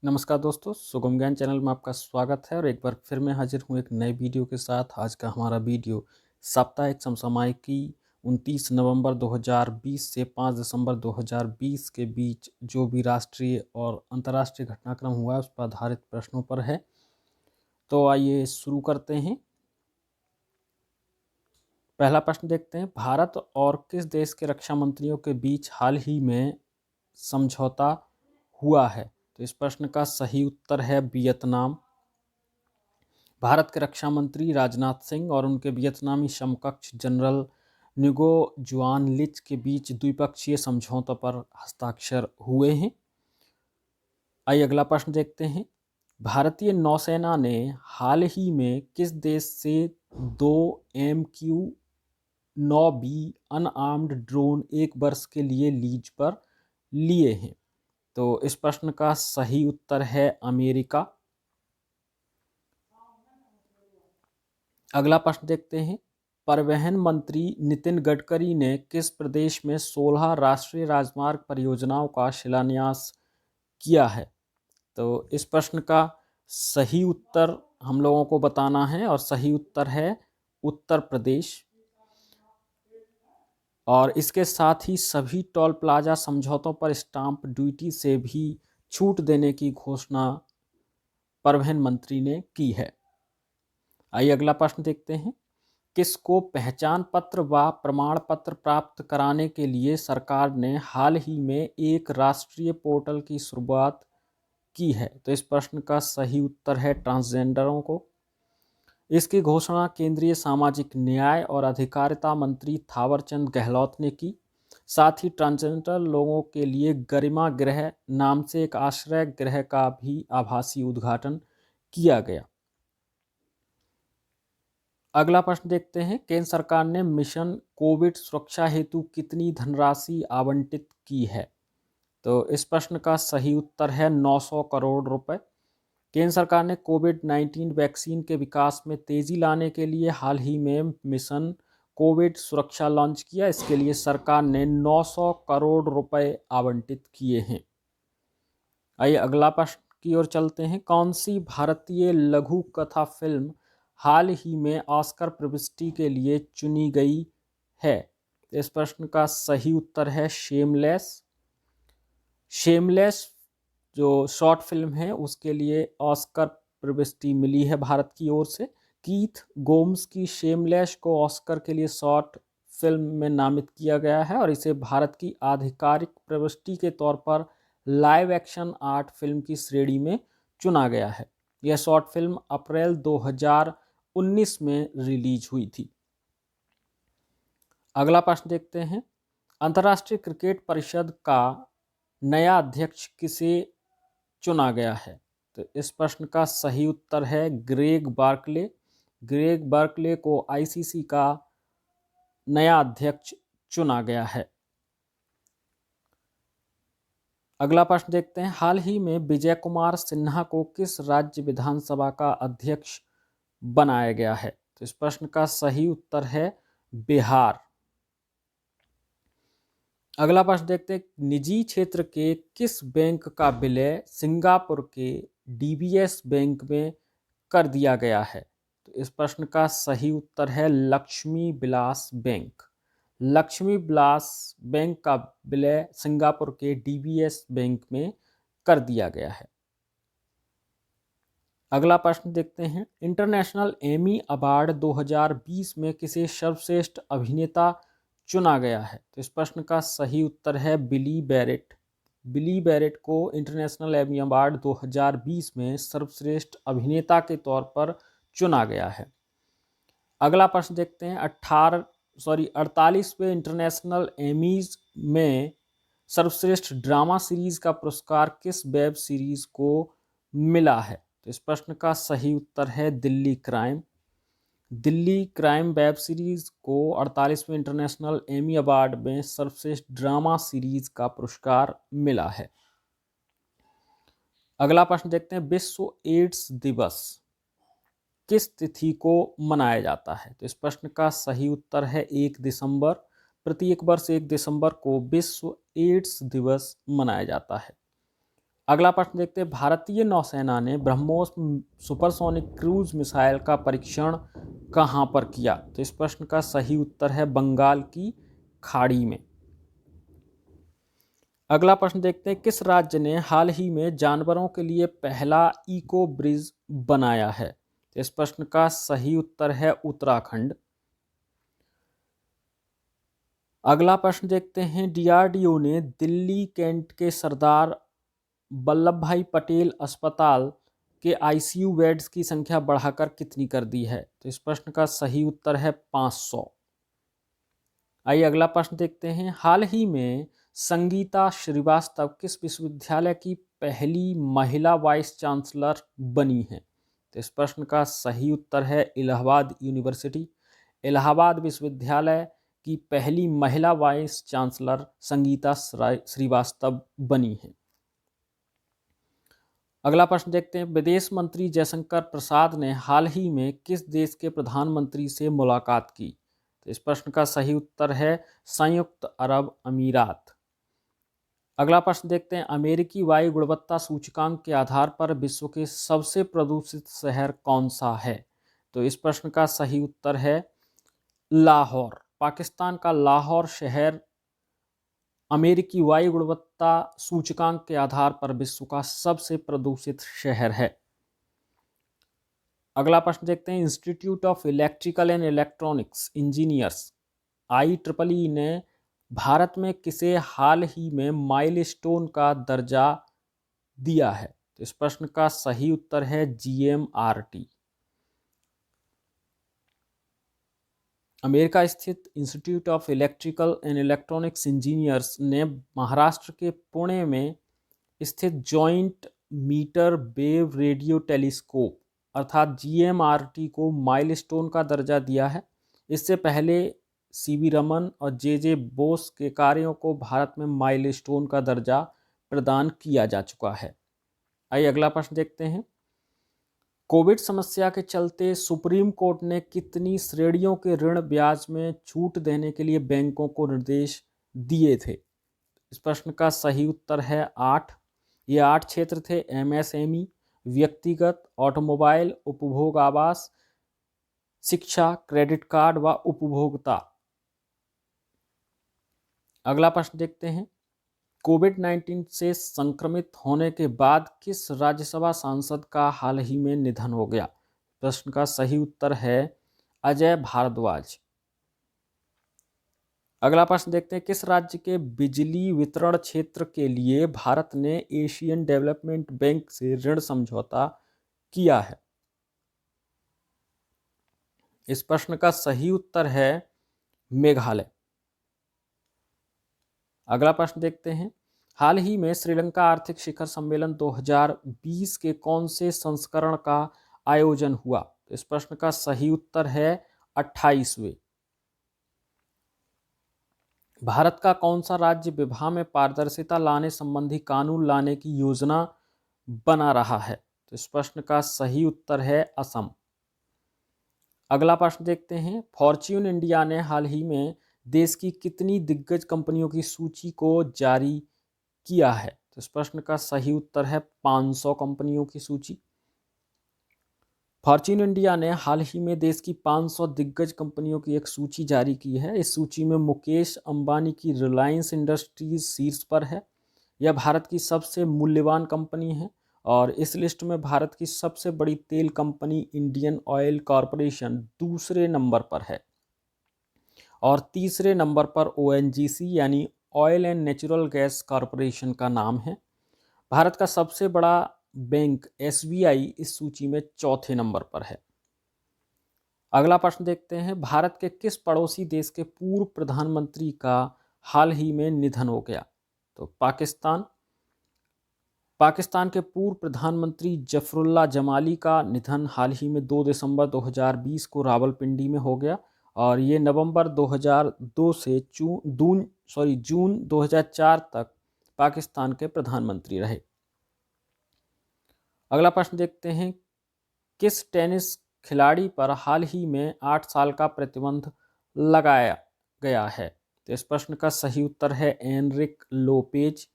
नमस्कार दोस्तों, सुगम ज्ञान चैनल में आपका स्वागत है और एक बार फिर मैं हाजिर हूँ एक नए वीडियो के साथ। आज का हमारा वीडियो साप्ताहिक समसामयिकी 29 नवंबर 2020 से 5 दिसंबर 2020 के बीच जो भी राष्ट्रीय और अंतर्राष्ट्रीय घटनाक्रम हुआ है उस पर आधारित प्रश्नों पर है। तो आइए शुरू करते हैं। पहला प्रश्न देखते हैं, भारत और किस देश के रक्षा मंत्रियों के बीच हाल ही में समझौता हुआ है? तो इस प्रश्न का सही उत्तर है वियतनाम। भारत के रक्षा मंत्री राजनाथ सिंह और उनके वियतनामी समकक्ष जनरल निगो जुआन लिच के बीच द्विपक्षीय समझौतों पर हस्ताक्षर हुए हैं। आइए अगला प्रश्न देखते हैं। भारतीय नौसेना ने हाल ही में किस देश से 2 MQ-9B अनआर्म्ड ड्रोन 1 वर्ष के लिए लीज पर लिए हैं? तो इस प्रश्न का सही उत्तर है अमेरिका। अगला प्रश्न देखते हैं। परिवहन मंत्री नितिन गडकरी ने किस प्रदेश में 16 राष्ट्रीय राजमार्ग परियोजनाओं का शिलान्यास किया है? तो इस प्रश्न का सही उत्तर हम लोगों को बताना है और सही उत्तर है उत्तर प्रदेश। और इसके साथ ही सभी टोल प्लाजा समझौतों पर स्टाम्प ड्यूटी से भी छूट देने की घोषणा परिवहन मंत्री ने की है। आइए अगला प्रश्न देखते हैं। किसको पहचान पत्र व प्रमाण पत्र प्राप्त कराने के लिए सरकार ने हाल ही में एक राष्ट्रीय पोर्टल की शुरुआत की है? तो इस प्रश्न का सही उत्तर है ट्रांसजेंडरों को। इसकी घोषणा केंद्रीय सामाजिक न्याय और अधिकारिता मंत्री थावरचंद गहलोत ने की। साथ ही ट्रांसजेंडर लोगों के लिए गरिमा गृह नाम से एक आश्रय गृह का भी आभासी उद्घाटन किया गया। अगला प्रश्न देखते हैं। केंद्र सरकार ने मिशन कोविड सुरक्षा हेतु कितनी धनराशि आवंटित की है? तो इस प्रश्न का सही उत्तर है 900 करोड़ रुपए। केंद्र सरकार ने कोविड-19 वैक्सीन के विकास में तेजी लाने के लिए हाल ही में मिशन कोविड सुरक्षा लॉन्च किया। इसके लिए सरकार ने 900 करोड़ रुपए आवंटित किए हैं। आइए अगला प्रश्न की ओर चलते हैं। कौन सी भारतीय लघु कथा फिल्म हाल ही में ऑस्कर प्रविष्टि के लिए चुनी गई है? इस प्रश्न का सही उत्तर है शेमलेस। शेमलेस जो शॉर्ट फिल्म है उसके लिए ऑस्कर प्रविष्टि मिली है भारत की ओर से। कीथ गोम्स की शेमलेस को ऑस्कर के लिए शॉर्ट फिल्म में नामित किया गया है और इसे भारत की आधिकारिक प्रविष्टि के तौर पर लाइव एक्शन आर्ट फिल्म की श्रेणी में चुना गया है। यह शॉर्ट फिल्म अप्रैल 2019 में रिलीज हुई थी। अगला प्रश्न देखते हैं। अंतर्राष्ट्रीय क्रिकेट परिषद का नया अध्यक्ष किसे चुना गया है? तो इस प्रश्न का सही उत्तर है ग्रेग बार्कले। ग्रेग बार्कले को आईसीसी का नया अध्यक्ष चुना गया है। अगला प्रश्न देखते हैं। हाल ही में विजय कुमार सिन्हा को किस राज्य विधानसभा का अध्यक्ष बनाया गया है? तो इस प्रश्न का सही उत्तर है बिहार। अगला प्रश्न देखते हैं। निजी क्षेत्र के किस बैंक का विलय सिंगापुर के डीबीएस बैंक में कर दिया गया है? तो इस प्रश्न का सही उत्तर है लक्ष्मी विलास बैंक। लक्ष्मी विलास बैंक का विलय सिंगापुर के डीबीएस बैंक में कर दिया गया है। अगला प्रश्न देखते हैं। इंटरनेशनल एमी अवार्ड 2020 में किसे सर्वश्रेष्ठ अभिनेता चुना गया है? तो इस प्रश्न का सही उत्तर है बिली बैरेट। बिली बैरेट को इंटरनेशनल एमी अवार्ड 2020 में सर्वश्रेष्ठ अभिनेता के तौर पर चुना गया है। अगला प्रश्न देखते हैं। 48वें इंटरनेशनल एमीज में सर्वश्रेष्ठ ड्रामा सीरीज का पुरस्कार किस वेब सीरीज को मिला है? तो इस प्रश्न का सही उत्तर है Delhi crime. Delhi crime web series को 48वें इंटरनेशनल एमी अवार्ड में सर्वश्रेष्ठ ड्रामा सीरीज का पुरस्कार मिला है। अगला प्रश्न देखते हैं। विश्व एड्स दिवस किस तिथि को मनाया जाता है? तो इस प्रश्न का सही उत्तर है 1 दिसंबर। प्रत्येक वर्ष 1 दिसंबर को विश्व एड्स दिवस मनाया जाता है। अगला प्रश्न देखते हैं, भारतीय नौसेना ने ब्रह्मोस सुपरसोनिक क्रूज मिसाइल का परीक्षण कहां पर किया? तो इस प्रश्न का सही उत्तर है बंगाल की खाड़ी में। अगला प्रश्न देखते हैं, किस राज्य ने हाल ही में जानवरों के लिए पहला इको ब्रिज बनाया है? तो इस प्रश्न का सही उत्तर है उत्तराखंड। अगला प्रश्न देखते हैं, डीआरडीओ ने दिल्ली कैंट के सरदार वल्लभ भाई पटेल अस्पताल के आईसीयू बेड्स की संख्या बढ़ाकर कितनी कर दी है? तो इस प्रश्न का सही उत्तर है 500। आइए अगला प्रश्न देखते हैं, हाल ही में संगीता श्रीवास्तव किस विश्वविद्यालय की पहली महिला वाइस चांसलर बनी है? तो इस प्रश्न का सही उत्तर है इलाहाबाद यूनिवर्सिटी। इलाहाबाद विश्वविद्यालय की पहली महिला वाइस चांसलर संगीता श्रीवास्तव बनी है। अगला प्रश्न देखते हैं, विदेश मंत्री जयशंकर प्रसाद ने हाल ही में किस देश के प्रधानमंत्री से मुलाकात की? तो इस प्रश्न का सही उत्तर है संयुक्त अरब अमीरात। अगला प्रश्न देखते हैं, अमेरिकी वायु गुणवत्ता सूचकांक के आधार पर विश्व के सबसे प्रदूषित शहर कौन सा है? तो इस प्रश्न का सही उत्तर है लाहौर। पाकिस्तान का लाहौर शहर अमेरिकी वायु गुणवत्ता सूचकांक के आधार पर विश्व का सबसे प्रदूषित शहर है। अगला प्रश्न देखते हैं, institute of electrical and electronics engineers IEEE ने भारत में किसे हाल ही में माइलस्टोन का दर्जा दिया है? तो इस प्रश्न का सही उत्तर है GMRT। अमेरिका स्थित institute of electrical and electronics engineers ने महाराष्ट्र के पुणे में स्थित giant metre wave radio telescope अर्थात GMRT को माइलस्टोन का दर्जा दिया है। इससे पहले CV रमन और JJ बोस के कार्यों को भारत में माइलस्टोन का दर्जा प्रदान किया जा चुका है। आइए अगला प्रश्न देखते हैं, कोविड समस्या के चलते सुप्रीम कोर्ट ने कितनी श्रेणियों के ऋण ब्याज में छूट देने के लिए बैंकों को निर्देश दिए थे? इस प्रश्न का सही उत्तर है 8। ये 8 क्षेत्र थे, MSME, व्यक्तिगत, ऑटोमोबाइल, उपभोग आवास, शिक्षा, क्रेडिट कार्ड व उपभोक्ता। अगला प्रश्न देखते हैं, कोविड-19 से संक्रमित होने के बाद किस राज्यसभा सांसद का हाल ही में निधन हो गया? प्रश्न का सही उत्तर है अजय भारद्वाज। अगला प्रश्न देखते हैं, किस राज्य के बिजली वितरण क्षेत्र के लिए भारत ने एशियन डेवलपमेंट बैंक से ऋण समझौता किया है? इस प्रश्न का सही उत्तर है मेघालय। अगला प्रश्न देखते हैं, हाल ही में श्रीलंका आर्थिक शिखर सम्मेलन 2020 के कौन से संस्करण का आयोजन हुआ? तो इस प्रश्न का सही उत्तर है 28वें। भारत का कौन सा राज्य विवाह में पारदर्शिता लाने संबंधी कानून लाने की योजना बना रहा है? तो इस प्रश्न का सही उत्तर है असम। अगला प्रश्न देखते हैं, फॉर्च्यून इंडिया ने हाल ही में देश की कितनी दिग्गज कंपनियों की सूची को जारी किया है? तो इस प्रश्न का सही उत्तर है 500 कंपनियों की सूची। फॉर्च्यून इंडिया ने हाल ही में देश की 500 दिग्गज कंपनियों की एक सूची जारी की है। इस सूची में मुकेश अंबानी की रिलायंस इंडस्ट्रीज शीर्ष पर है। यह भारत की सबसे मूल्यवान कंपनी है और इस लिस्ट में भारत की सबसे बड़ी तेल कंपनी इंडियन ऑयल कॉरपोरेशन दूसरे नंबर पर है और तीसरे नंबर पर ONGC यानी oil and natural gas corporation का नाम है। भारत का सबसे बड़ा बैंक SBI इस सूची में चौथे नंबर पर है। अगला प्रश्न देखते हैं, भारत के किस पड़ोसी देश के पूर्व प्रधानमंत्री का हाल ही में निधन हो गया? तो पाकिस्तान के पूर्व प्रधानमंत्री जफरुल्लाह जमाली का निधन हाल ही में 2 दिसंबर 2020 को रावलपिंडी में हो गया और ये नवंबर 2002 से जून 2004 तक पाकिस्तान के प्रधानमंत्री रहे। अगला प्रश्न देखते हैं, किस टेनिस खिलाड़ी पर हाल ही में 8 साल का प्रतिबंध लगाया गया है? तो इस प्रश्न का सही उत्तर है एनरिक लोपेज।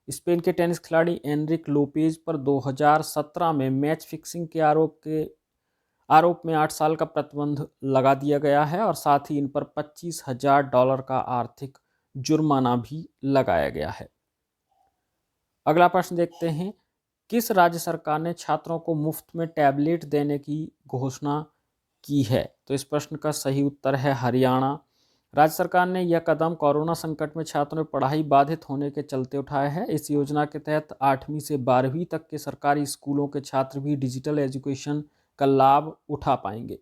स्पेन के टेनिस खिलाड़ी एनरिक लोपेज पर 2017 में मैच फिक्सिंग के आरोप में 8 साल का प्रतिबंध लगा दिया गया है और साथ ही इन पर $25,000 का आर्थिक जुर्माना भी लगाया गया है। अगला प्रश्न देखते हैं, किस राज्य सरकार ने छात्रों को मुफ्त में टैबलेट देने की घोषणा की है? तो इस प्रश्न का सही उत्तर है हरियाणा। राज्य सरकार ने यह कदम कोरोना संकट में छात्रों की पढ़ाई बाधित होने के चलते उठाया है। इस योजना के तहत 8वीं से 12वीं तक के सरकारी स्कूलों के छात्र भी डिजिटल एजुकेशन का लाभ उठा पाएंगे।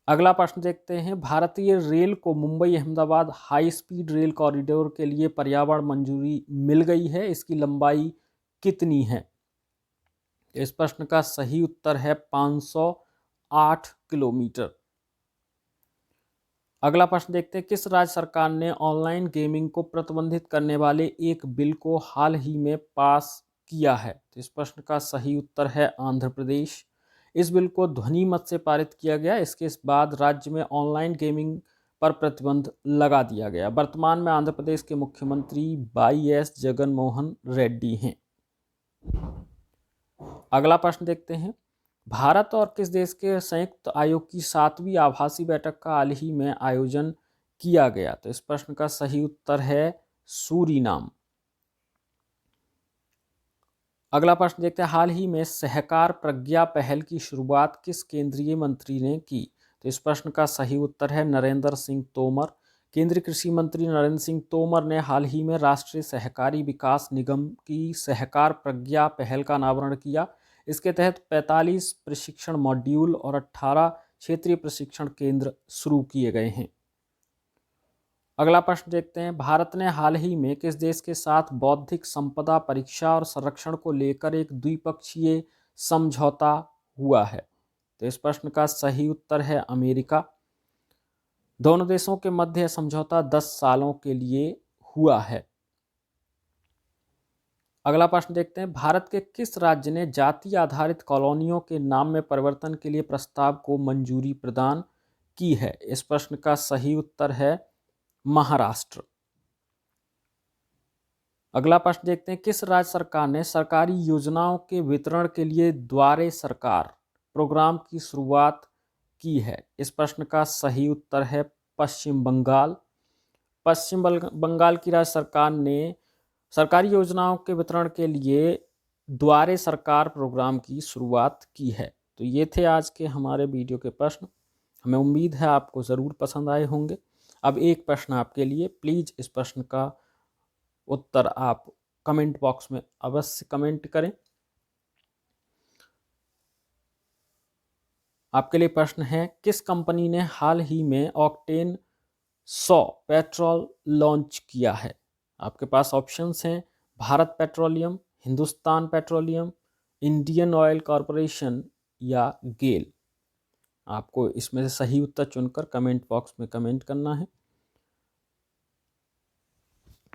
अगला प्रश्न देखते हैं, भारतीय रेल को Mumbai Ahmedabad high speed rail corridor के लिए पर्यावरण मंजूरी मिल गई है। इसकी लंबाई कितनी है? इस प्रश्न का सही उत्तर है 508 किलोमीटर। अगला प्रश्न देखते हैं, किस राज्य सरकार ने ऑनलाइन गेमिंग को प्रतिबंधित करने वाले एक बिल को हाल ही में पास किया है? तो इस प्रश्न का सही उत्तर है आंध्र प्रदेश। इस बिल को ध्वनि मत से पारित किया गया। इसके बाद राज्य में ऑनलाइन गेमिंग पर प्रतिबंध लगा दिया गया। वर्तमान में आंध्र प्रदेश के मुख्यमंत्री वाई.एस. जगनमोहन रेड्डी हैं। अगला प्रश्न देखते हैं, भारत और किस देश के संयुक्त आयोग की 7वीं आभासी बैठक का हाल ही में आयोजन किया गया? तो इस प्रश्न का सही उत्तर है सूरीनाम। अगला प्रश्न देखते हैं, हाल ही में सहकार प्रज्ञा पहल की शुरुआत किस केंद्रीय मंत्री ने की? तो इस प्रश्न का सही उत्तर है नरेंद्र सिंह तोमर। केंद्रीय कृषि मंत्री नरेंद्र सिंह तोमर ने हाल ही में राष्ट्रीय सहकारी विकास निगम की सहकार प्रज्ञा पहल का अनावरण किया। इसके तहत 45 प्रशिक्षण मॉड्यूल और 18 क्षेत्रीय प्रशिक्षण केंद्र शुरू किए गए हैं। अगला प्रश्न देखते हैं, भारत ने हाल ही में किस देश के साथ बौद्धिक संपदा परीक्षा और संरक्षण को लेकर एक द्विपक्षीय समझौता हुआ है? तो इस प्रश्न का सही उत्तर है अमेरिका। दोनों देशों के मध्य समझौता 10 सालों के लिए हुआ है। अगला प्रश्न देखते हैं, भारत के किस राज्य ने जाति आधारित कॉलोनियों के नाम में परिवर्तन के लिए प्रस्ताव को मंजूरी प्रदान की है? इस प्रश्न का सही उत्तर है महाराष्ट्र। अगला प्रश्न देखते हैं, किस राज्य सरकार ने सरकारी योजनाओं के वितरण के लिए द्वारे सरकार प्रोग्राम की शुरुआत की है? इस प्रश्न का सही उत्तर है पश्चिम बंगाल। पश्चिम बंगाल की राज्य सरकार ने सरकारी योजनाओं के वितरण के लिए द्वारे सरकार प्रोग्राम की शुरुआत की है। तो ये थे आज के हमारे वीडियो के प्रश्न। हमें उम्मीद है आपको ज़रूर पसंद आए होंगे। अब एक प्रश्न आपके लिए, प्लीज़ इस प्रश्न का उत्तर आप कमेंट बॉक्स में अवश्य कमेंट करें। आपके लिए प्रश्न है, किस कंपनी ने हाल ही में ऑक्टेन 100 पेट्रोल लॉन्च किया है? आपके पास ऑप्शंस हैं, Bharat petroleum, Hindustan petroleum, Indian oil corporation या गेल। आपको इसमें से सही उत्तर चुनकर कमेंट बॉक्स में कमेंट करना है।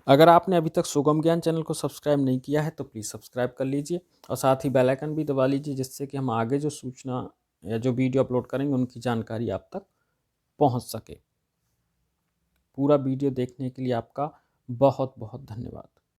अगर आपने अभी तक सुगम ज्ञान चैनल को सब्सक्राइब नहीं किया है तो प्लीज़ सब्सक्राइब कर लीजिए और साथ ही बेल आइकन भी दबा लीजिए, जिससे कि हम आगे जो सूचना या जो वीडियो अपलोड करेंगे उनकी जानकारी आप तक पहुंच सके। पूरा वीडियो देखने के लिए आपका बहुत बहुत धन्यवाद।